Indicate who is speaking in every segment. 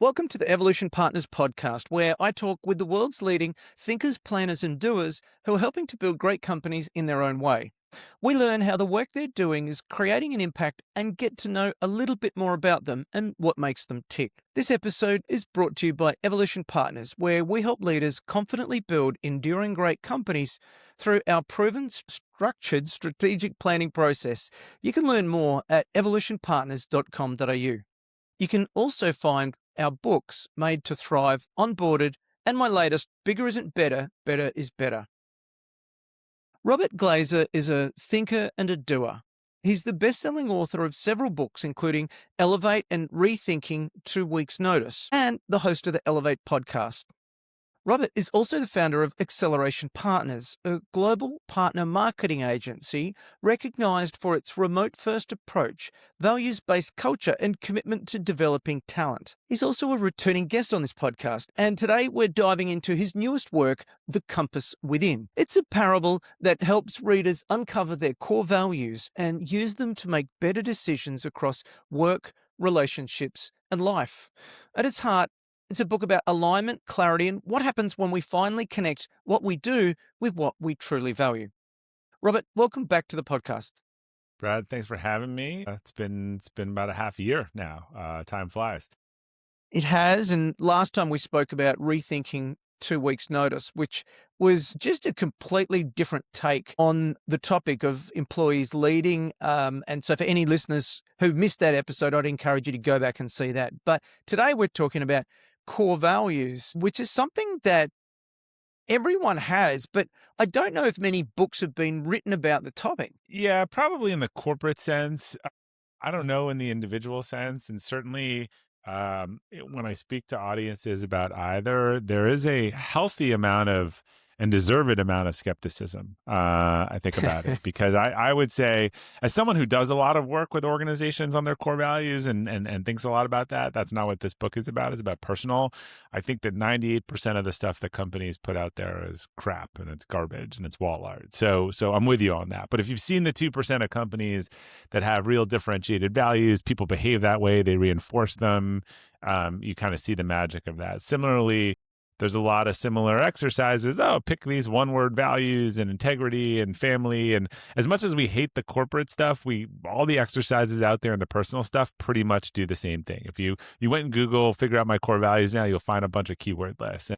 Speaker 1: Welcome to the Evolution Partners podcast, where I talk with the world's leading thinkers, planners, and doers who are helping to build great companies in their own way. We learn how the work they're doing is creating an impact and get to know a little bit more about them and what makes them tick. This episode is brought to you by Evolution Partners, where we help leaders confidently build enduring great companies through our proven structured strategic planning process. You can learn more at evolutionpartners.com.au. You can also find our books, Made to Thrive, Onboarded, and my latest, Bigger Isn't Better, Better is Better. Robert Glazer is a thinker and a doer. He's the best-selling author of several books, including Elevate and Rethinking 2 Weeks Notice, and the host of the Elevate podcast. Robert is also the founder of Acceleration Partners, a global partner marketing agency recognized for its remote-first approach, values-based culture, and commitment to developing talent. He's also a returning guest on this podcast, and today we're diving into his newest work, The Compass Within. It's a parable that helps readers uncover their core values and use them to make better decisions across work, relationships, and life. At its heart, it's a book about alignment, clarity, and what happens when we finally connect what we do with what we truly value. Robert, welcome back to the podcast.
Speaker 2: Brad, thanks for having me. It's been about a half year now. Time flies.
Speaker 1: It has, and last time we spoke about rethinking 2 weeks notice, which was just a completely different take on the topic of employees leading. And so for any listeners who missed that episode, I'd encourage you to go back and see that. But today we're talking about core values, which is something that everyone has, but I don't know if many books have been written about the topic.
Speaker 2: Yeah, probably in the corporate sense. I don't know in the individual sense. And certainly when I speak to audiences about either, there is a healthy amount of and deserved amount of skepticism, I think, about it. Because I would say, as someone who does a lot of work with organizations on their core values and thinks a lot about that, that's not what this book is about. It's about personal. I think that 98% of the stuff that companies put out there is crap and it's garbage and it's wall art. So I'm with you on that. But if you've seen the 2% of companies that have real differentiated values, people behave that way, they reinforce them, you kind of see the magic of that. Similarly, there's a lot of similar exercises. Oh, pick these one-word values and integrity and family. And as much as we hate the corporate stuff, all the exercises out there and the personal stuff pretty much do the same thing. If you went and Google, figure out my core values now, you'll find a bunch of keyword lists. And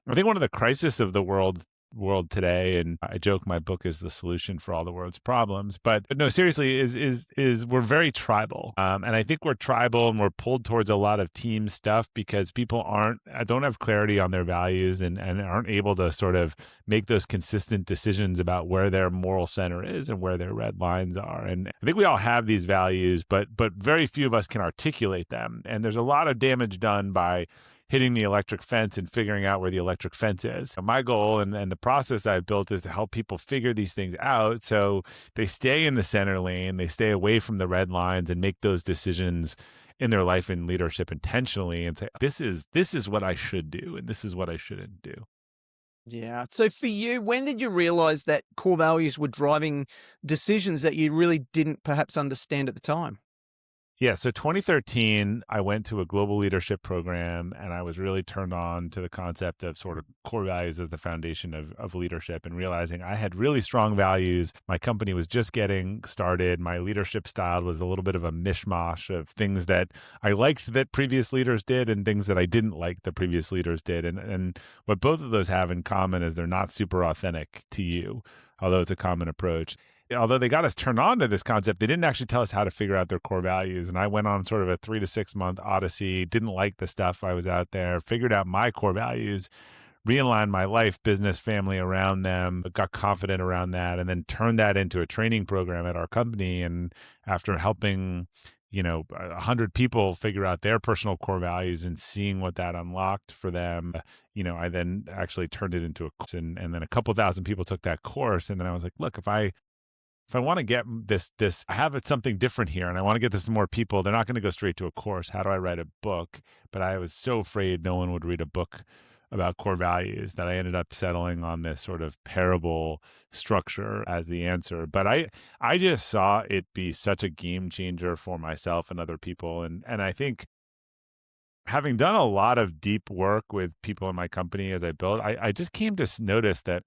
Speaker 2: I think one of the crises of the world today, and I joke my book is the solution for all the world's problems, but no, seriously, is we're very tribal, and I think we're tribal and we're pulled towards a lot of team stuff because people don't have clarity on their values and aren't able to sort of make those consistent decisions about where their moral center is and where their red lines are. And I think we all have these values, but very few of us can articulate them, and there's a lot of damage done by hitting the electric fence and figuring out where the electric fence is. So my goal and the process I've built is to help people figure these things out so they stay in the center lane, they stay away from the red lines and make those decisions in their life and leadership intentionally and say, this is what I should do and this is what I shouldn't do.
Speaker 1: Yeah. So for you, when did you realize that core values were driving decisions that you really didn't perhaps understand at the time?
Speaker 2: Yeah, so 2013, I went to a global leadership program and I was really turned on to the concept of sort of core values as the foundation of leadership and realizing I had really strong values. My company was just getting started. My leadership style was a little bit of a mishmash of things that I liked that previous leaders did and things that I didn't like the previous leaders did. And what both of those have in common is they're not super authentic to you, although it's a common approach. Although they got us turned on to this concept, they didn't actually tell us how to figure out their core values. And I went on sort of a 3 to 6 month odyssey, didn't like the stuff I was out there, figured out my core values, realigned my life, business, family around them, got confident around that, and then turned that into a training program at our company. And after helping 100 people figure out their personal core values and seeing what that unlocked for them, I then actually turned it into a course. And then a couple thousand people took that course. And then I was like, look, if I want to get this, I have something different here and I want to get this to more people, they're not going to go straight to a course. How do I write a book? But I was so afraid no one would read a book about core values that I ended up settling on this sort of parable structure as the answer. But I just saw it be such a game changer for myself and other people. And I think having done a lot of deep work with people in my company as I built, I just came to notice that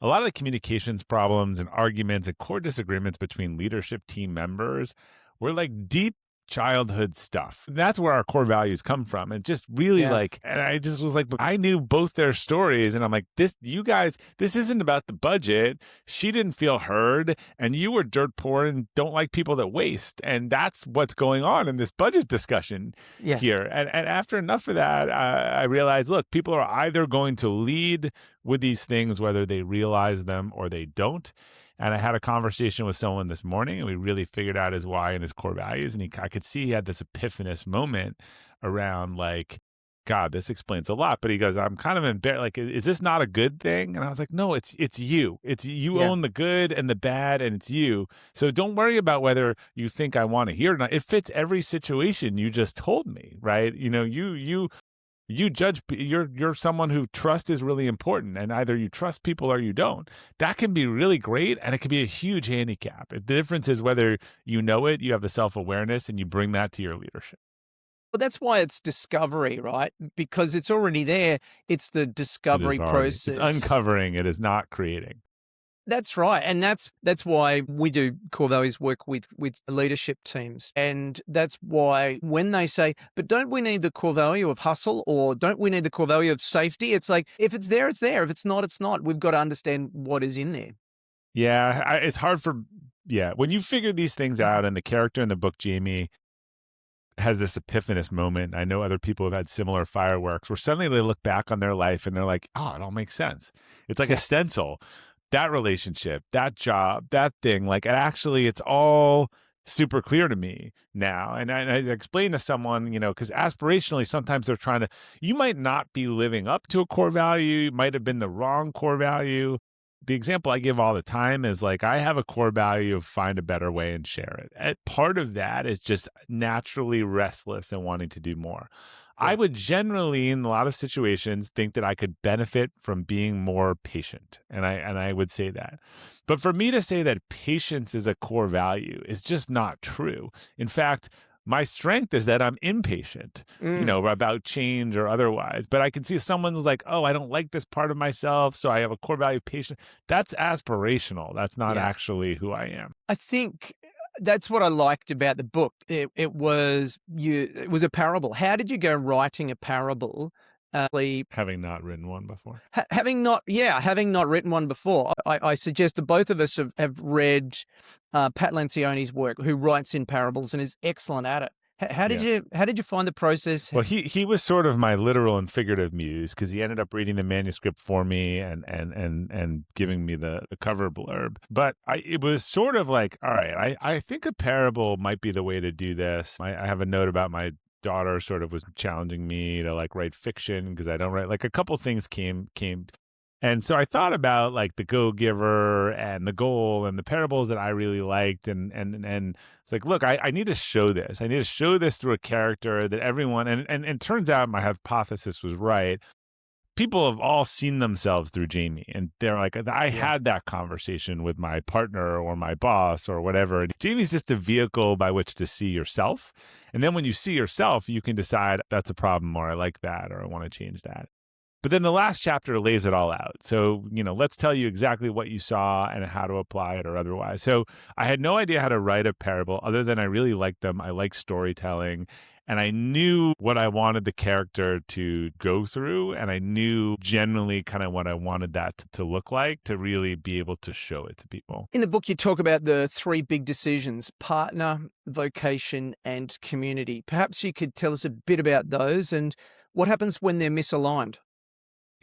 Speaker 2: a lot of the communications problems and arguments and core disagreements between leadership team members were like deep childhood stuff. That's where our core values come from. And just really
Speaker 1: Yeah.
Speaker 2: like, and I just was like, I knew both their stories. And I'm like, you guys, this isn't about the budget. She didn't feel heard. And you were dirt poor and don't like people that waste. And that's what's going on in this budget discussion
Speaker 1: Yeah.
Speaker 2: here. And after enough of that, I realized, look, people are either going to lead with these things, whether they realize them or they don't. And I had a conversation with someone this morning, and we really figured out his why and his core values. And I could see he had this epiphanous moment around like, God, this explains a lot. But he goes, I'm kind of embarrassed. Like, is this not a good thing? And I was like, no, it's you. It's you
Speaker 1: Yeah.
Speaker 2: own the good and the bad, and it's you. So don't worry about whether you think I want to hear it or not. It fits every situation you just told me, right? You judge, you're someone who trust is really important, and either you trust people or you don't. That can be really great, and it can be a huge handicap. The difference is whether you know it, you have the self-awareness, and you bring that to your leadership.
Speaker 1: Well, that's why it's discovery, right? Because it's already there. It's the
Speaker 2: It is
Speaker 1: discovery
Speaker 2: already, it's
Speaker 1: process.
Speaker 2: uncovering, it is not creating.
Speaker 1: That's right. And that's why we do core values work with leadership teams. And that's why when they say, but don't we need the core value of hustle, or don't we need the core value of safety? It's like, if it's there, it's there. If it's not, it's not. We've got to understand what is in there.
Speaker 2: Yeah, it's hard for, yeah, when you figure these things out, and the character in the book, Jamie, has this epiphanous moment. I know other people have had similar fireworks where suddenly they look back on their life and they're like, oh, it all makes sense. It's like a
Speaker 1: Yeah.
Speaker 2: stencil. That relationship, that job, that thing, like it's all super clear to me now. And I explain to someone, because aspirationally, sometimes they're trying to, you might not be living up to a core value. You might have been the wrong core value. The example I give all the time is like, I have a core value of find a better way and share it. And part of that is just naturally restless and wanting to do more. I
Speaker 1: Yeah.
Speaker 2: would generally, in a lot of situations, think that I could benefit from being more patient. And I would say that. But for me to say that patience is a core value is just not true. In fact, my strength is that I'm impatient,
Speaker 1: Mm,
Speaker 2: about change or otherwise. But I can see someone's like, oh, I don't like this part of myself, so I have a core value of patience. That's aspirational. That's not
Speaker 1: yeah.
Speaker 2: actually who I am.
Speaker 1: I think that's what I liked about the book. It was a parable. How did you go writing a parable?
Speaker 2: Having not written one before.
Speaker 1: Having not written one before, I suggest that both of us have read Pat Lencioni's work, who writes in parables and is excellent at it.
Speaker 2: Yeah.
Speaker 1: How did you find the process?
Speaker 2: Well, he was sort of my literal and figurative muse, because he ended up reading the manuscript for me and giving me the cover blurb. But it was sort of like, all right, I think a parable might be the way to do this. I have a note about my daughter sort of was challenging me to like write fiction, because I don't write, like a couple things came. And so I thought about like the Go-Giver and the Goal and the parables that I really liked. And it's like, look, I need to show this. I need to show this through a character that everyone, and it turns out my hypothesis was right. People have all seen themselves through Jamie, and they're like, I
Speaker 1: Yeah,
Speaker 2: had that conversation with my partner or my boss or whatever. And Jamie's just a vehicle by which to see yourself. And then when you see yourself, you can decide that's a problem, or I like that, or I want to change that. But then the last chapter lays it all out. So, let's tell you exactly what you saw and how to apply it or otherwise. So I had no idea how to write a parable other than I really liked them. I like storytelling, and I knew what I wanted the character to go through. And I knew generally kind of what I wanted that to look like, to really be able to show it to people.
Speaker 1: in the book you talk about the three big decisions: partner, vocation, and community. Perhaps you could tell us a bit about those and what happens when they're misaligned.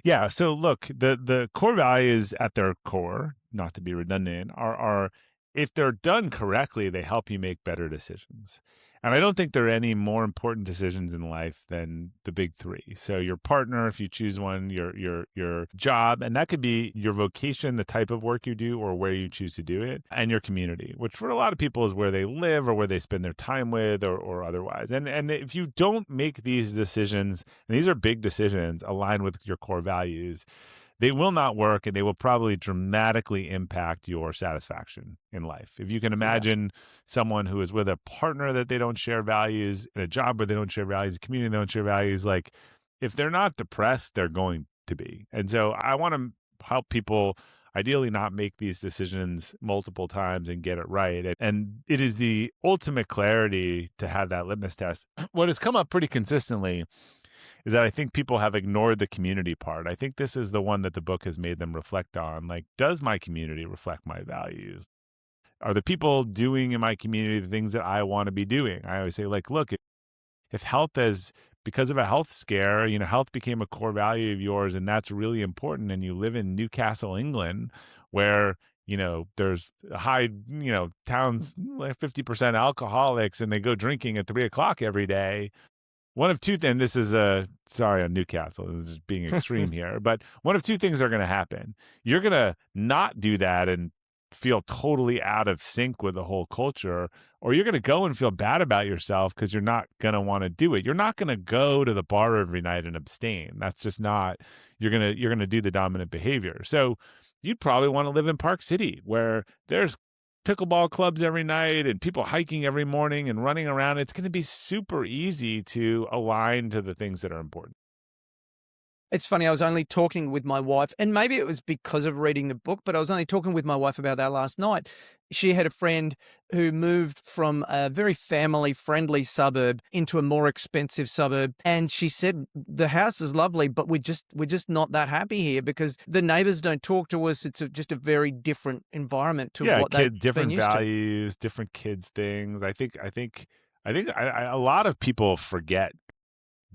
Speaker 2: Yeah. So look, the core values at their core, not to be redundant, are if they're done correctly, they help you make better decisions. And I don't think there are any more important decisions in life than the big three. So your partner, if you choose one, your job, and that could be your vocation, the type of work you do or where you choose to do it, and your community, which for a lot of people is where they live or where they spend their time with or otherwise. And if you don't make these decisions, and these are big decisions, align with your core values, they will not work, and they will probably dramatically impact your satisfaction in life. If you can
Speaker 1: Yeah.
Speaker 2: imagine someone who is with a partner that they don't share values, in a job where they don't share values, a community they don't share values, like if they're not depressed, they're going to be. And so I want to help people ideally not make these decisions multiple times and get it right. And it is the ultimate clarity to have that litmus test. What has come up pretty consistently is that I think people have ignored the community part. I think this is the one that the book has made them reflect on. Like, does my community reflect my values? Are the people doing in my community the things that I want to be doing? I always say, like, look, if health is because of a health scare, health became a core value of yours, and that's really important, and you live in Newcastle, England, where there's high, towns like 50% alcoholics, and they go drinking at 3 o'clock every day. One of two, and this is sorry on Newcastle, this is just being extreme here, but one of two things are going to happen. You're going to not do that and feel totally out of sync with the whole culture, or you're going to go and feel bad about yourself because you're not going to want to do it. You're not going to go to the bar every night and abstain. That's just not, you're going to do the dominant behavior. So you'd probably want to live in Park City, where there's pickleball clubs every night and people hiking every morning and running around. It's going to be super easy to align to the things that are important.
Speaker 1: It's funny, I was only talking with my wife, and maybe it was because of reading the book, but I was only talking with my wife about that last night. She had a friend who moved from a very family-friendly suburb into a more expensive suburb, and she said, "The house is lovely, but we're just not that happy here because the neighbors don't talk to us. It's just a very different environment to
Speaker 2: Yeah,
Speaker 1: what they've been
Speaker 2: different
Speaker 1: used to."
Speaker 2: values, different kids things. A lot of people forget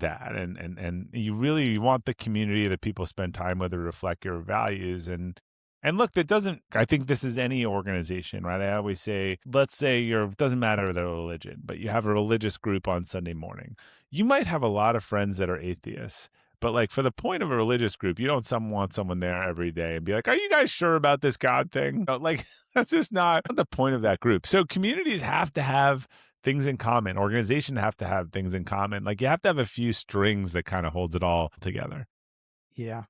Speaker 2: that, and you want the community that people spend time with to reflect your values. And look, that doesn't, I think this is any organization, right? I always say, let's say doesn't matter their religion, but you have a religious group on Sunday morning. You might have a lot of friends that are atheists, but like for the point of a religious group, you don't want someone there every day and be like, are you guys sure about this God thing? Like, that's just not the point of that group. So communities have to have things in common. Organizations have to have things in common. Like, you have to have a few strings that kind of holds it all together.
Speaker 1: Yeah.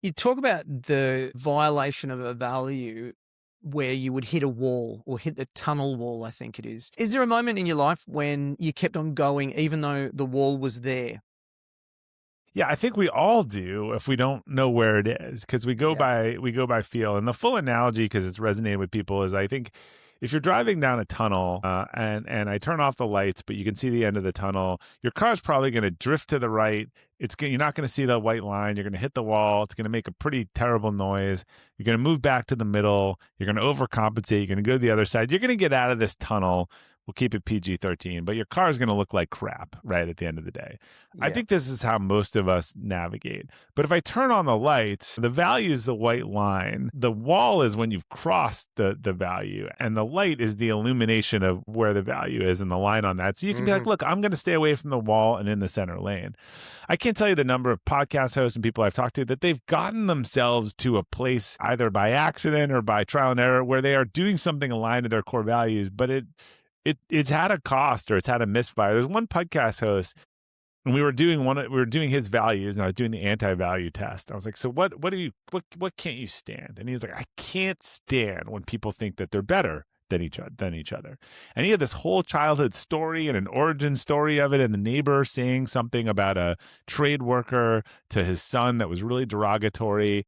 Speaker 1: You talk about the violation of a value where you would hit a wall or hit the tunnel wall, I think it is. Is there a moment in your life when you kept on going even though the wall was there?
Speaker 2: Yeah, I think we all do if we don't know where it is, because
Speaker 1: Yeah.
Speaker 2: we go by feel. And the full analogy, because it's resonated with people, is I think if you're driving down a tunnel and I turn off the lights, but you can see the end of the tunnel, your car's probably going to drift to the right. You're not going to see the white line. You're going to hit the wall. It's going to make a pretty terrible noise. You're going to move back to the middle. You're going to overcompensate. You're going to go to the other side. You're going to get out of this tunnel. We'll keep it PG-13, but your car is going to look like crap right at the end of the day. I
Speaker 1: Yeah.
Speaker 2: think this is how most of us navigate. But if I turn on the lights, the value is the white line. The wall is when you've crossed the value, and the light is the illumination of where the value is and the line on that. So you can be like, look, I'm going to stay away from the wall and in the center lane. I can't tell you the number of podcast hosts and people I've talked to that they've gotten themselves to a place either by accident or by trial and error where they are doing something aligned to their core values, but it's had a cost or it's had a misfire. There's one podcast host, and we were doing his values, and I was doing the anti-value test. I was like, so what what can't you stand? And he was like, I can't stand when people think that they're better than each other. And he had this whole childhood story and an origin story of it, and the neighbor saying something about a trade worker to his son that was really derogatory.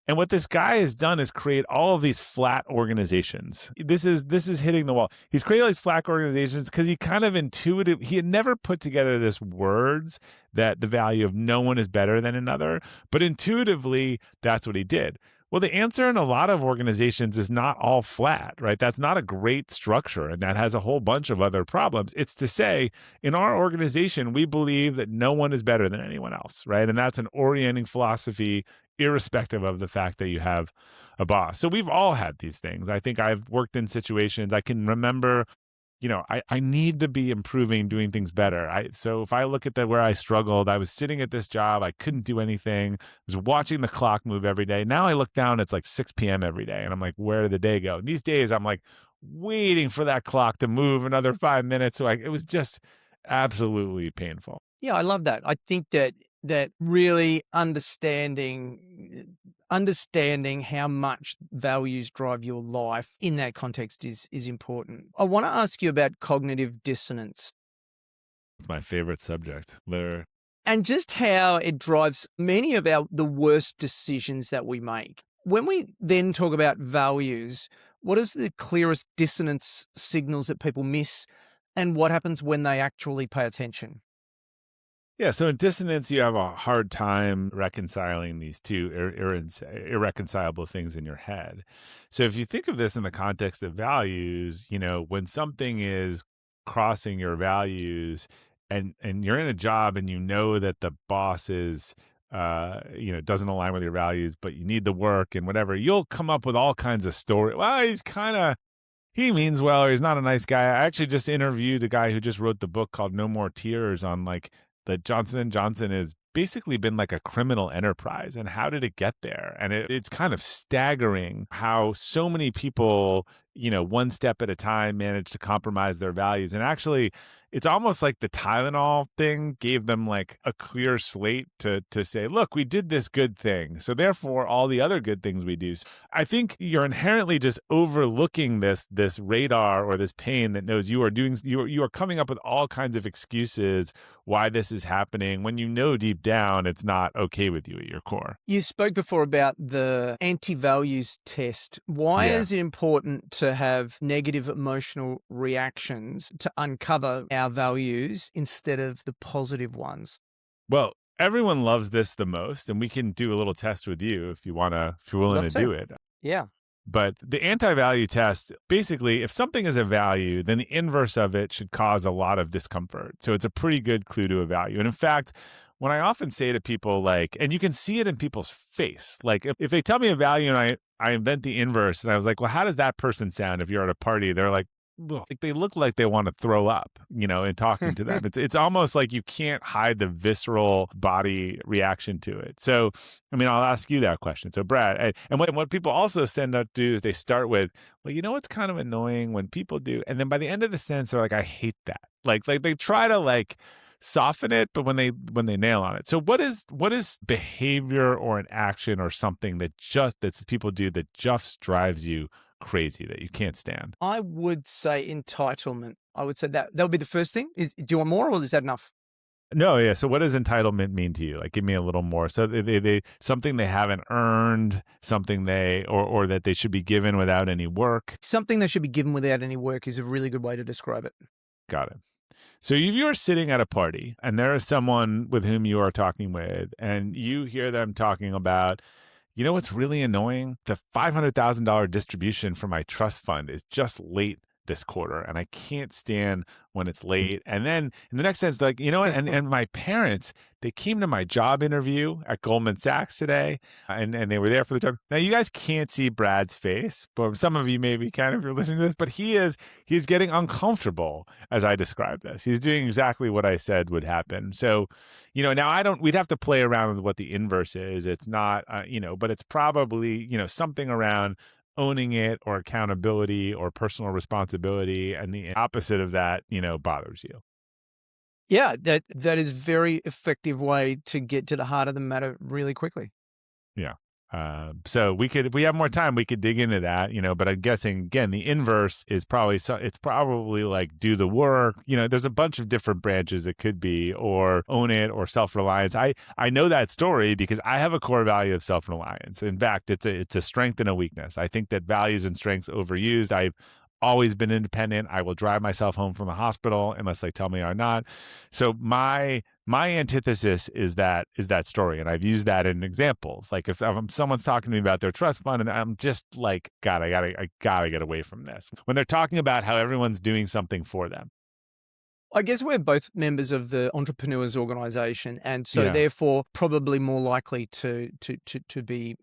Speaker 2: And what this guy has done is create all of these flat organizations. This is hitting the wall. He's created all these flat organizations because he had never put together this words that the value of no one is better than another, but intuitively that's what he did. Well, the answer in a lot of organizations is not all flat, right? That's not a great structure, and that has a whole bunch of other problems. It's to say, in our organization, we believe that no one is better than anyone else, right? And that's an orienting philosophy, irrespective of the fact that you have a boss. So we've all had these things. I think I've worked in situations, I can remember, I need to be improving, doing things better. So if I look at where I struggled, I was sitting at this job, I couldn't do anything. I was watching the clock move every day. Now I look down, it's like 6 p.m. every day, and I'm like, where did the day go? And these days I'm like waiting for that clock to move another 5 minutes. So it was just absolutely painful.
Speaker 1: Yeah, I love that. I think that really understanding understanding how much values drive your life in that context is important. I want to ask you about cognitive dissonance
Speaker 2: It's my favorite subject. There.
Speaker 1: and just how it drives many of the worst decisions that we make. When we then talk about values, what is the clearest dissonance signals that people miss, and what happens when they actually pay attention?
Speaker 2: Yeah, so in dissonance, you have a hard time reconciling these two irreconcilable things in your head. So if you think of this in the context of values, when something is crossing your values and you're in a job and you know that the boss is doesn't align with your values, but you need the work and whatever, you'll come up with all kinds of story. Well, he means well, or he's not a nice guy. I actually just interviewed a guy who just wrote the book called No More Tears on like that Johnson and Johnson has basically been like a criminal enterprise, and how did it get there? And it's kind of staggering how so many people, one step at a time manage to compromise their values. And actually, it's almost like the Tylenol thing gave them like a clear slate to say, look, we did this good thing, so therefore all the other good things we do. So I think you're inherently just overlooking this radar or this pain that knows you are coming up with all kinds of excuses why this is happening when you know deep down it's not okay with you at your core.
Speaker 1: You spoke before about the anti-values test. Why
Speaker 2: Yeah.
Speaker 1: is it important to have negative emotional reactions to uncover our values instead of the positive ones?
Speaker 2: Well, everyone loves this the most, and we can do a little test with you if if you're willing
Speaker 1: Love
Speaker 2: to
Speaker 1: to.
Speaker 2: do it.
Speaker 1: Yeah.
Speaker 2: But the anti-value test, basically, if something is a value, then the inverse of it should cause a lot of discomfort. So it's a pretty good clue to a value. And in fact, when I often say to people, like, and you can see it in people's face, like if they tell me a value and I invent the inverse, and I was like, well, how does that person sound if you're at a party? They're like, "Ugh," like they look like they want to throw up, in talking to them. It's almost like you can't hide the visceral body reaction to it. So, I mean, I'll ask you that question. So, Brad, and what people also tend to do is they start with, well, what's kind of annoying when people do, and then by the end of the sentence, they're like, I hate that. Like they try to like soften it, but when they nail on it. So what is behavior or an action or something that people do that just drives you crazy, that you can't stand?
Speaker 1: I would say entitlement. I would say that would be the first thing. Do you want more, or is that enough?
Speaker 2: No, yeah. So what does entitlement mean to you? Like, give me a little more. So they something they haven't earned, something or that they should be given without any work.
Speaker 1: Something that should be given without any work is a really good way to describe it.
Speaker 2: Got it. So if you are sitting at a party and there is someone with whom you are talking with, and you hear them talking about, what's really annoying? The $500,000 distribution for my trust fund is just late this quarter, and I can't stand when it's late. And then in the next sense, like, what? And my parents, they came to my job interview at Goldman Sachs today, and they were there for the job. Now, you guys can't see Brad's face, but some of you maybe can if you're listening to this, but he's getting uncomfortable as I describe this. He's doing exactly what I said would happen. So, now we'd have to play around with what the inverse is. It's not, but it's probably, something around owning it or accountability or personal responsibility, and the opposite of that, bothers you.
Speaker 1: Yeah, that is very effective way to get to the heart of the matter really quickly.
Speaker 2: Yeah. So if we have more time, we could dig into that, but I'm guessing again, the inverse is it's probably like do the work, there's a bunch of different branches it could be, or own it, or self-reliance. I know that story because I have a core value of self-reliance. In fact, it's a strength and a weakness. I think that values and strengths overused. I've always been independent. I will drive myself home from the hospital unless they tell me I'm not. So my antithesis is that story, and I've used that in examples. Like if someone's talking to me about their trust fund, and I'm just like, God, I gotta get away from this. When they're talking about how everyone's doing something for them.
Speaker 1: I guess we're both members of the Entrepreneurs Organization, and so
Speaker 2: Yeah.
Speaker 1: therefore probably more likely to be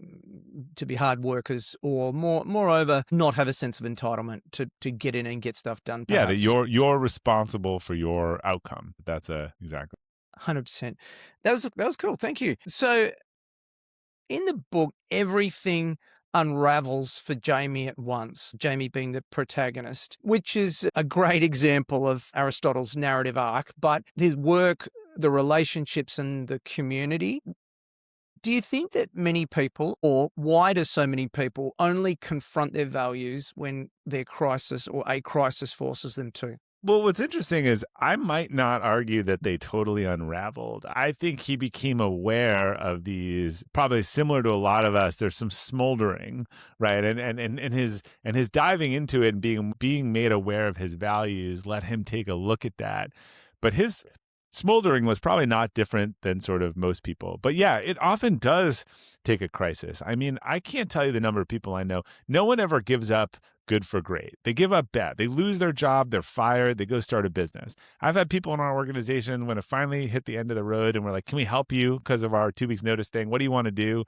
Speaker 1: hard workers, or moreover not have a sense of entitlement to get in and get stuff done.
Speaker 2: Yeah, that
Speaker 1: Perhaps.
Speaker 2: you're responsible for your outcome. That's exactly.
Speaker 1: 100%. That was cool. Thank you. So in the book, everything unravels for Jamie at once, Jamie being the protagonist, which is a great example of Aristotle's narrative arc. But the work, the relationships, and the community Do you think that many people, or why do so many people only confront their values when their crisis or a crisis forces them to?
Speaker 2: Well, what's interesting is I might not argue that they totally unraveled. I think he became aware of these, probably similar to a lot of us. There's some smoldering, right? And his diving into it and being made aware of his values let him take a look at that. But his smoldering was probably not different than sort of most people. But yeah, it often does take a crisis. I mean, I can't tell you the number of people I know. No one ever gives up good for great. They give up bad. They lose their job. They're fired. They go start a business. I've had people in our organization when it finally hit the end of the road and we're like, can we help you because of our 2 weeks notice thing? What do you want to do?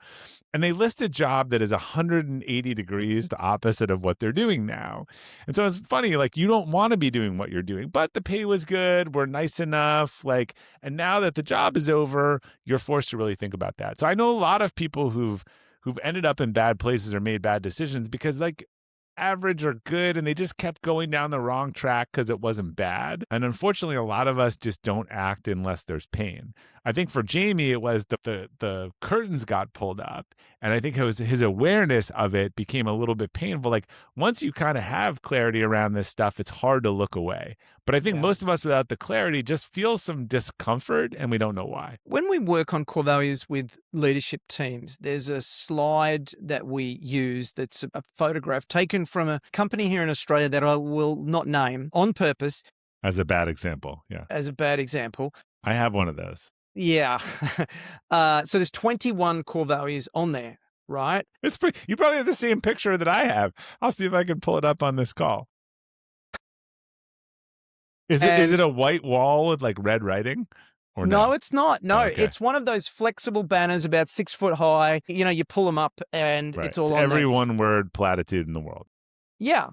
Speaker 2: And they list a job that is 180 degrees the opposite of what they're doing now. And so it's funny, like you don't want to be doing what you're doing, but the pay was good. We're nice enough. And now that the job is over, you're forced to really think about that. So I know a lot of people who've ended up in bad places or made bad decisions because average or good and they just kept going down the wrong track because it wasn't bad. And unfortunately, a lot of us just don't act unless there's pain. I think for Jamie, it was the curtains got pulled up. And I think it was his awareness of it became a little bit painful. Like once you kind of have clarity around this stuff, it's hard to look away. But I think most of us without the clarity just feel some discomfort and we don't know why.
Speaker 1: When we work on core values with leadership teams, there's a slide that we use that's a photograph taken from a company here in Australia that I will not name on purpose.
Speaker 2: As a bad example. Yeah.
Speaker 1: As a bad example.
Speaker 2: I have one of those.
Speaker 1: Yeah. So there's 21 core values on there, right?
Speaker 2: It's pretty. You probably have the same picture that I have. I'll see if I can pull it up on this call. Is it a white wall with like red writing? Or
Speaker 1: no, it's not. No,
Speaker 2: okay.
Speaker 1: It's one of those flexible banners about 6 foot high. You pull them up and
Speaker 2: right.
Speaker 1: it's all
Speaker 2: it's
Speaker 1: on
Speaker 2: every
Speaker 1: there.
Speaker 2: one word platitude in the world.
Speaker 1: Yeah.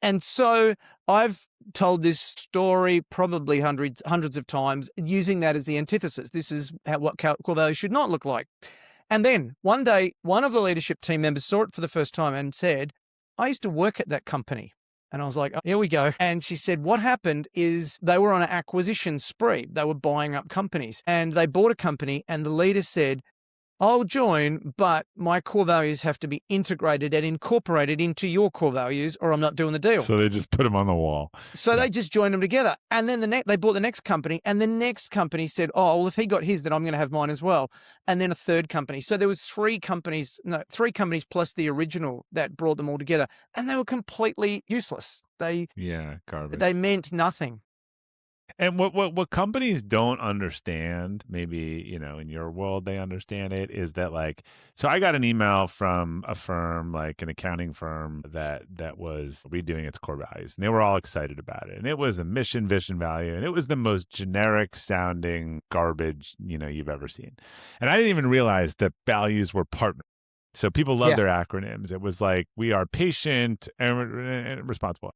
Speaker 1: And so I've told this story probably hundreds of times using that as the antithesis. This is what core values should not look like. And then one day, one of the leadership team members saw it for the first time and said, I used to work at that company. And I was like, oh, here we go. And she said, what happened is they were on an acquisition spree. They were buying up companies and they bought a company and the leader said, I'll join, but my core values have to be integrated and incorporated into your core values or I'm not doing the deal.
Speaker 2: So they just put them on the wall.
Speaker 1: So they just joined them together. And then they bought the next company and the next company said, oh, well, if he got his, then I'm going to have mine as well. And then a third company. So there was three companies plus the original that brought them all together. And they were completely useless.
Speaker 2: Garbage.
Speaker 1: They meant nothing.
Speaker 2: And what companies don't understand, maybe, in your world, they understand it, is that so I got an email from a firm, like an accounting firm that was redoing its core values and they were all excited about it. And it was a mission, vision, value. And it was the most generic sounding garbage, you've ever seen. And I didn't even realize that values were partners. So people love their acronyms. It was like, we are patient and responsible.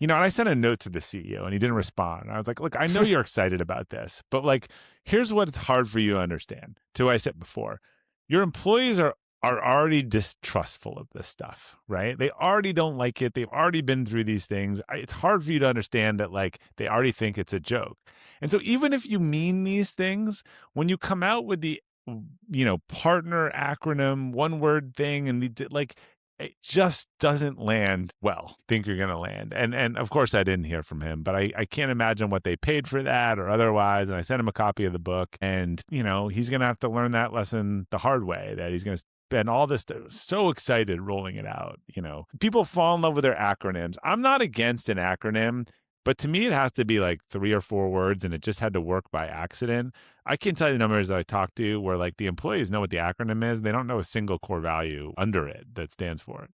Speaker 2: And I sent a note to the CEO and he didn't respond. I was like, look, I know you're excited about this, but here's what it's hard for you to understand. To what I said before, your employees are already distrustful of this stuff, right? They already don't like it. They've already been through these things. It's hard for you to understand that they already think it's a joke. And so even if you mean these things, when you come out with the, partner acronym, one word thing, and it just doesn't land well. Think you're going to land. And of course I didn't hear from him, but I can't imagine what they paid for that or otherwise. And I sent him a copy of the book and, he's going to have to learn that lesson the hard way, that he's going to spend all this so excited rolling it out. People fall in love with their acronyms. I'm not against an acronym, but to me, it has to be 3 or 4 words and it just had to work by accident. I can tell you the numbers that I talked to where the employees know what the acronym is. They don't know a single core value under it that stands for it.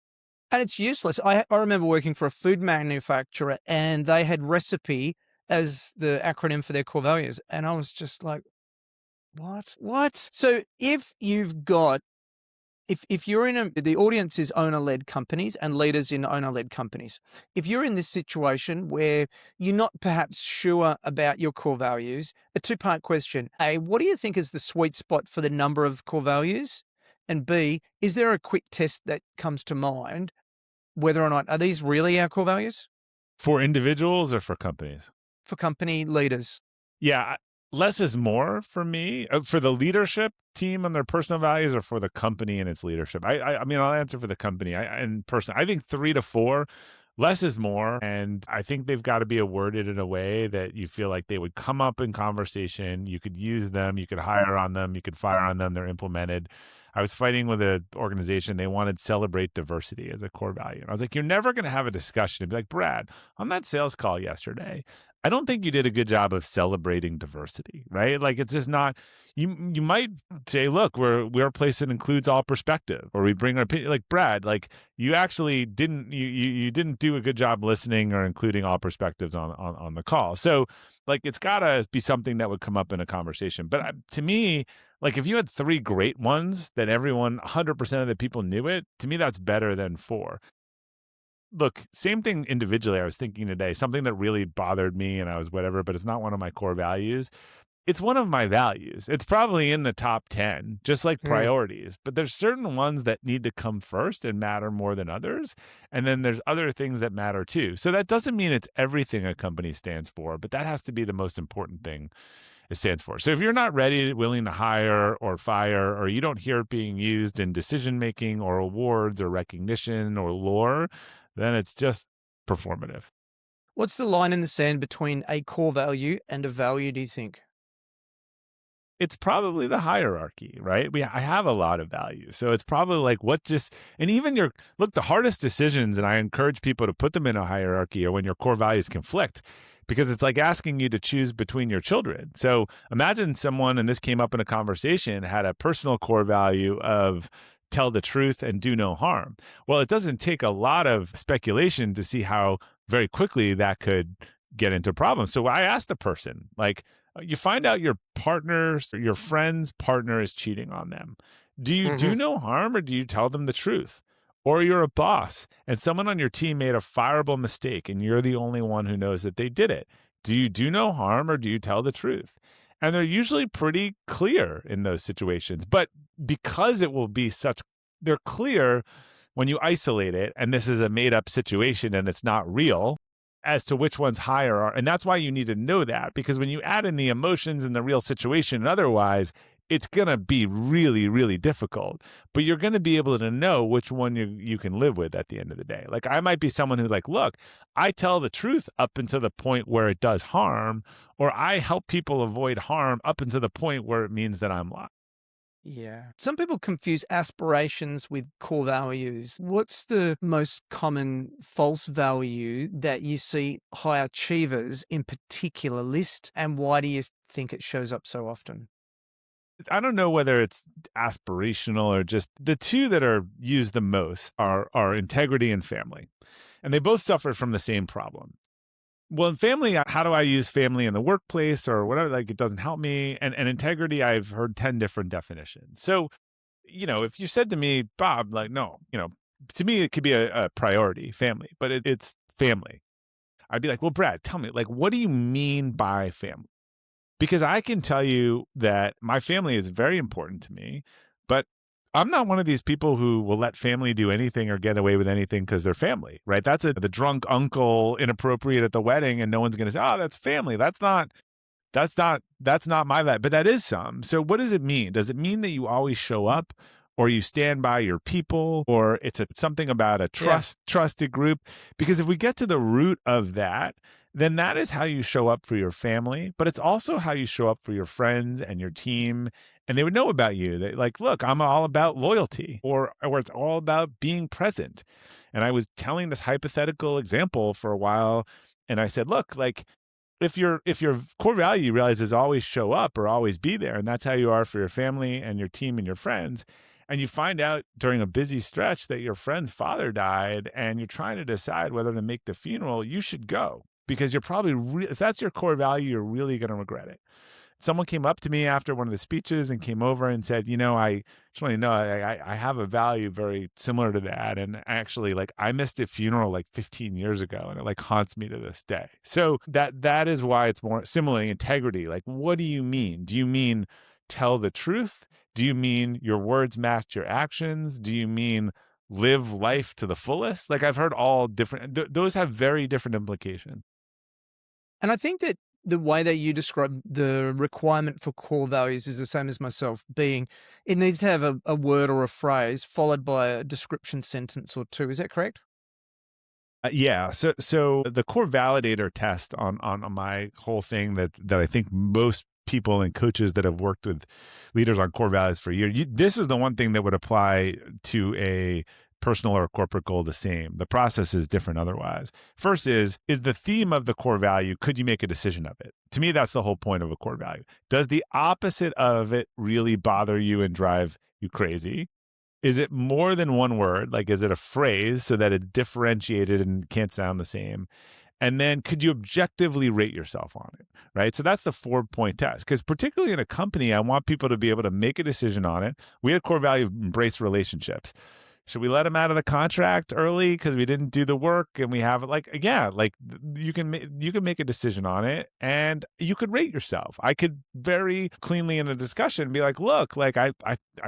Speaker 1: And it's useless. I remember working for a food manufacturer and they had recipe as the acronym for their core values. And I was just like, what? So if you're the audience is owner-led companies and leaders in owner-led companies. If you're in this situation where you're not perhaps sure about your core values, a 2-part question. A, what do you think is the sweet spot for the number of core values? And B, is there a quick test that comes to mind whether or not, are these really our core values?
Speaker 2: For individuals or for companies?
Speaker 1: For company leaders.
Speaker 2: Yeah. less is more for me, for the leadership team and their personal values, or for the company and its leadership. I mean, I'll answer for the company. And personally, I think 3 to 4, less is more. And I think they've got to be worded in a way that you feel like they would come up in conversation. You could use them, you could hire on them, you could fire on them. They're implemented. I was fighting with an organization. They wanted celebrate diversity as a core value. And I was like, you're never going to have a discussion and be like, Brad, on that sales call yesterday, I don't think you did a good job of celebrating diversity, right? Like, it's just not. You might say, look, we're a place that includes all perspective, or we bring our opinion. Like, Brad, like, you actually didn't you didn't do a good job listening or including all perspectives on the call. So, like, it's got to be something that would come up in a conversation. But to me, like, if you had 3 great ones that everyone 100% of the people knew it, to me that's better than 4. Look, same thing individually. I was thinking today, something that really bothered me, and I was whatever, but it's not one of my core values. It's one of my values. It's probably in the top 10, just like
Speaker 1: Mm.
Speaker 2: priorities, but there's certain ones that need to come first and matter more than others. And then there's other things that matter too. So that doesn't mean it's everything a company stands for, but that has to be the most important thing it stands for. So if you're not ready, willing to hire or fire, or you don't hear it being used in decision making or awards or recognition or lore, then it's just performative.
Speaker 1: What's the line in the sand between a core value and a value, do you think?
Speaker 2: It's probably the hierarchy, right? I have a lot of values. So it's probably like and even the hardest decisions, and I encourage people to put them in a hierarchy, or when your core values conflict, because it's like asking you to choose between your children. So imagine someone, and this came up in a conversation, had a personal core value of tell the truth and do no harm. Well, it doesn't take a lot of speculation to see how very quickly that could get into problems. So I asked the person, like, you find out your partner's or your friend's partner is cheating on them. Do you do
Speaker 1: Hmm.
Speaker 2: no harm, or do you tell them the truth? Or you're a boss and someone on your team made a fireable mistake and you're the only one who knows that they did it. Do you do no harm, or do you tell the truth? And they're usually pretty clear in those situations. But because they're clear when you isolate it, and this is a made up situation and it's not real, as to which ones higher are. And that's why you need to know that, because when you add in the emotions and the real situation and otherwise, it's going to be really, really difficult. But you're going to be able to know which one you can live with at the end of the day. Like, I might be someone who's like, look, I tell the truth up until the point where it does harm, or I help people avoid harm up until the point where it means that I'm lying.
Speaker 1: Yeah. Some people confuse aspirations with core values. What's the most common false value that you see high achievers in particular list, and why do you think it shows up so often?
Speaker 2: I don't know whether it's aspirational or just the two that are used the most are integrity and family. And they both suffer from the same problem. Well, in family, how do I use family in the workplace or whatever? Like, it doesn't help me. And integrity, I've heard 10 different definitions. So, if you said to me, Bob, like, no, to me, it could be a priority, family, but it's family. I'd be like, well, Brad, tell me, like, what do you mean by family? Because I can tell you that my family is very important to me, but I'm not one of these people who will let family do anything or get away with anything because they're family, right? That's the drunk uncle inappropriate at the wedding, and no one's going to say, "Oh, that's family." That's not my vibe, but that is some. So what does it mean? Does it mean that you always show up, or you stand by your people, or it's something about a
Speaker 1: Yeah.
Speaker 2: trusted group? Because if we get to the root of that, then that is how you show up for your family, but it's also how you show up for your friends and your team. And they would know about you. They like, look, I'm all about loyalty, or it's all about being present. And I was telling this hypothetical example for a while, and I said, look, like, if your core value you realize is always show up or always be there, and that's how you are for your family and your team and your friends, and you find out during a busy stretch that your friend's father died and you're trying to decide whether to make the funeral, you should go, because you're probably if that's your core value, you're really going to regret it. Someone came up to me after one of the speeches and came over and said, I just want you to know, I have a value very similar to that. And actually, like, I missed a funeral like 15 years ago, and it like haunts me to this day. So that is why it's more similarly integrity. Like, what do you mean? Do you mean tell the truth? Do you mean your words match your actions? Do you mean live life to the fullest? Like, I've heard all different, those have very different implications.
Speaker 1: And I think that the way that you describe the requirement for core values is the same as myself, being it needs to have a word or a phrase followed by a description sentence or two. Is that correct?
Speaker 2: Yeah. So the core validator test on my whole thing that I think most people and coaches that have worked with leaders on core values for years, this is the one thing that would apply to a personal or corporate goal the same. The process is different otherwise. First is the theme of the core value, could you make a decision of it? To me, that's the whole point of a core value. Does the opposite of it really bother you and drive you crazy? Is it more than one word? Like, is it a phrase so that it's differentiated and can't sound the same? And then could you objectively rate yourself on it? Right. So that's the 4-point test. Because particularly in a company, I want people to be able to make a decision on it. We had a core value of embrace relationships. Should we let him out of the contract early because we didn't do the work and we have like, yeah, like you can make a decision on it and you could rate yourself. I could very cleanly in a discussion be like, look, like I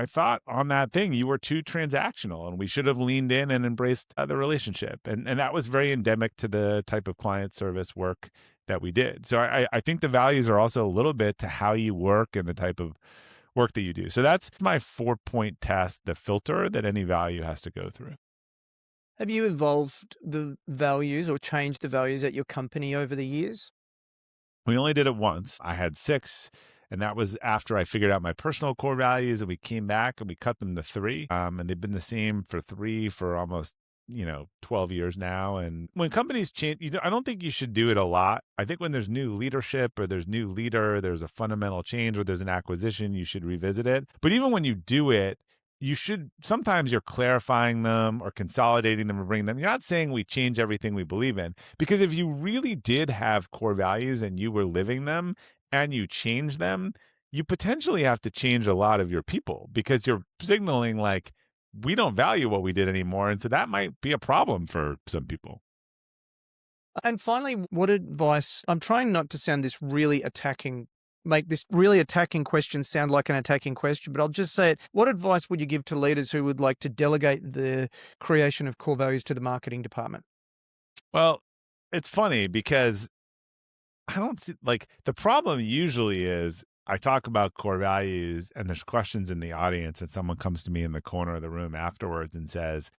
Speaker 2: thought on that thing you were too transactional and we should have leaned in and embraced the relationship. And that was very endemic to the type of client service work that we did. So I think the values are also a little bit to how you work and the type of work that you do. So that's my 4-point test, the filter that any value has to go through.
Speaker 1: Have you evolved the values or changed the values at your company over the years?
Speaker 2: We only did it once. I had 6, and that was after I figured out my personal core values, and we came back and we cut them to 3. And they've been the same for 3 for almost 12 years now. And when companies change, I don't think you should do it a lot. I think when there's new leadership or there's new leader, there's a fundamental change or there's an acquisition, you should revisit it. But even when you do it, you should, sometimes you're clarifying them or consolidating them or bringing them. You're not saying we change everything we believe in, because if you really did have core values and you were living them and you change them, you potentially have to change a lot of your people because you're signaling like, we don't value what we did anymore. And so that might be a problem for some people.
Speaker 1: And finally, what advice? I'm trying not to sound this really attacking, make this really attacking question sound like an attacking question, but I'll just say it. What advice would you give to leaders who would like to delegate the creation of core values to the marketing department?
Speaker 2: Well, it's funny because I don't see, like, the problem usually is I talk about core values and there's questions in the audience and someone comes to me in the corner of the room afterwards and says,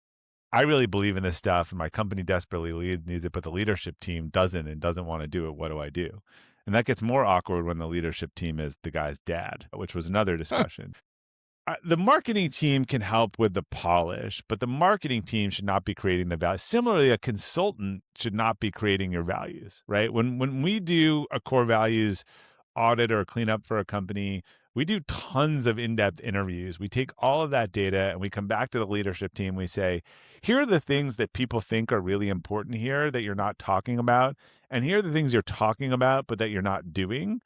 Speaker 2: I really believe in this stuff and my company desperately needs it, but the leadership team doesn't and doesn't want to do it. What do I do? And that gets more awkward when the leadership team is the guy's dad, which was another discussion. The marketing team can help with the polish, but the marketing team should not be creating the value. Similarly, a consultant should not be creating your values, right? When we do a core values audit or cleanup for a company, we do tons of in-depth interviews. We take all of that data and we come back to the leadership team. We say, here are the things that people think are really important here that you're not talking about. And here are the things you're talking about, but that you're not doing.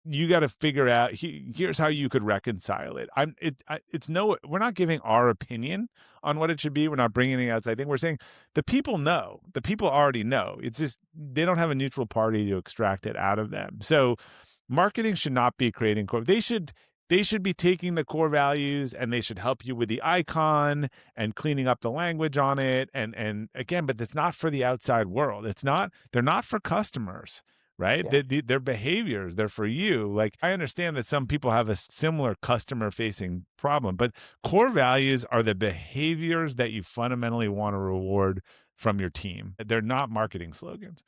Speaker 2: You got to figure out, here's how you could reconcile it. We're not giving our opinion on what it should be. We're not bringing any outside thing. We're saying the people know, the people already know. It's just, they don't have a neutral party to extract it out of them. So marketing should not be creating core. They should be taking the core values and they should help you with the icon and cleaning up the language on it. And again, but it's not for the outside world. They're not for customers. Right?
Speaker 1: Yeah.
Speaker 2: Their behaviors, they're for you. Like, I understand that some people have a similar customer facing problem, but core values are the behaviors that you fundamentally want to reward from your team. They're not marketing slogans.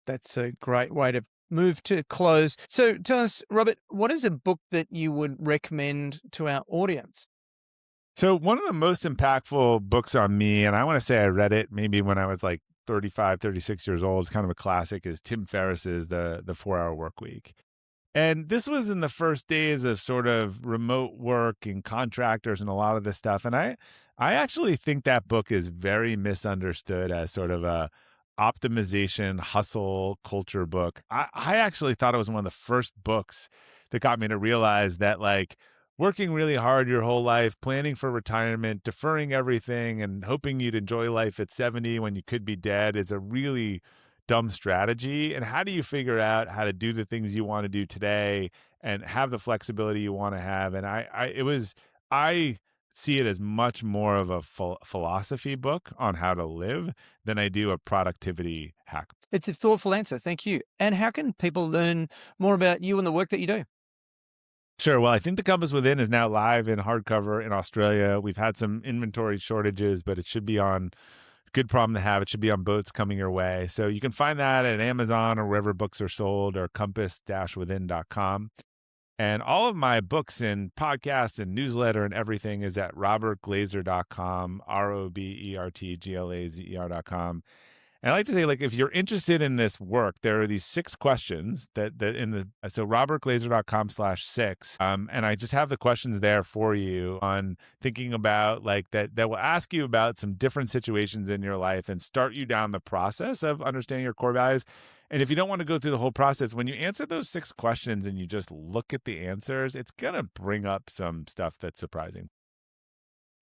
Speaker 1: That's a great way to move to close. So tell us, Robert, what is a book that you would recommend to our audience?
Speaker 2: So one of the most impactful books on me, and I want to say I read it maybe when I was like 35, 36 years old, kind of a classic, is Tim Ferriss's The 4-Hour Work Week. And this was in the first days of sort of remote work and contractors and a lot of this stuff. And I actually think that book is very misunderstood as sort of a optimization hustle culture book. I actually thought it was one of the first books that got me to realize that, like, working really hard your whole life, planning for retirement, deferring everything, and hoping you'd enjoy life at 70 when you could be dead is a really dumb strategy. And how do you figure out how to do the things you want to do today and have the flexibility you want to have? And I see it as much more of a philosophy book on how to live than I do a productivity hack.
Speaker 1: It's a thoughtful answer. Thank you. And how can people learn more about you and the work that you do?
Speaker 2: Sure. Well, I think The Compass Within is now live in hardcover in Australia. We've had some inventory shortages, but it should be on good problem to have. It should be on boats coming your way. So you can find that at Amazon or wherever books are sold, or compass-within.com. And all of my books and podcasts and newsletter and everything is at robertglazer.com, robertglazer.com. And I like to say, like, if you're interested in this work, there are these 6 questions that in the, so robertglazer.com/6. And I just have the questions there for you on thinking about, like, that will ask you about some different situations in your life and start you down the process of understanding your core values. And if you don't want to go through the whole process, when you answer those 6 questions and you just look at the answers, it's going to bring up some stuff that's surprising.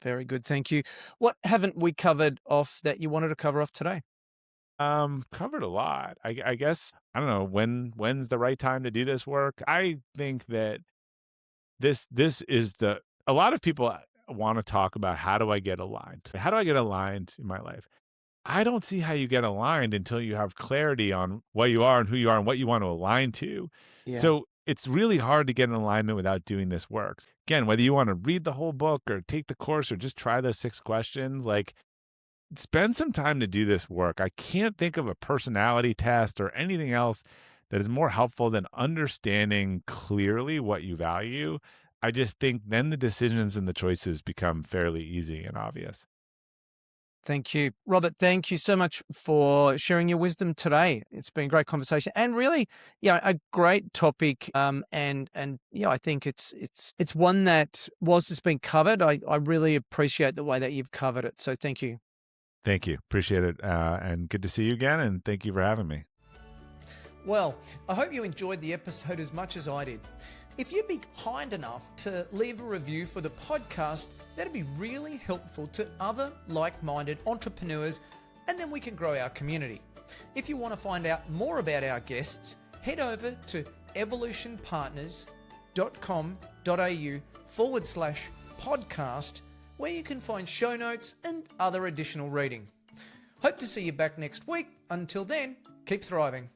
Speaker 1: Very good. Thank you. What haven't we covered off that you wanted to cover off today?
Speaker 2: Covered a lot. I guess, I don't know, when's the right time to do this work. I think that this is a lot of people want to talk about, how do I get aligned? How do I get aligned in my life? I don't see how you get aligned until you have clarity on what you are and who you are and what you want to align to.
Speaker 1: Yeah.
Speaker 2: So it's really hard to get in alignment without doing this work. Again, whether you want to read the whole book or take the course or just try those 6 questions, like, spend some time to do this work. I can't think of a personality test or anything else that is more helpful than understanding clearly what you value. I just think then the decisions and the choices become fairly easy and obvious.
Speaker 1: Thank you. Robert, thank you so much for sharing your wisdom today. It's been a great conversation and really, yeah, a great topic. And yeah, I think it's one that, whilst it's been covered, I really appreciate the way that you've covered it. So thank you.
Speaker 2: Thank you. Appreciate it. And good to see you again. And thank you for having me.
Speaker 1: Well, I hope you enjoyed the episode as much as I did. If you'd be kind enough to leave a review for the podcast, that'd be really helpful to other like-minded entrepreneurs, and then we can grow our community. If you want to find out more about our guests, head over to evolutionpartners.com.au/podcast, where you can find show notes and other additional reading. Hope to see you back next week. Until then, keep thriving.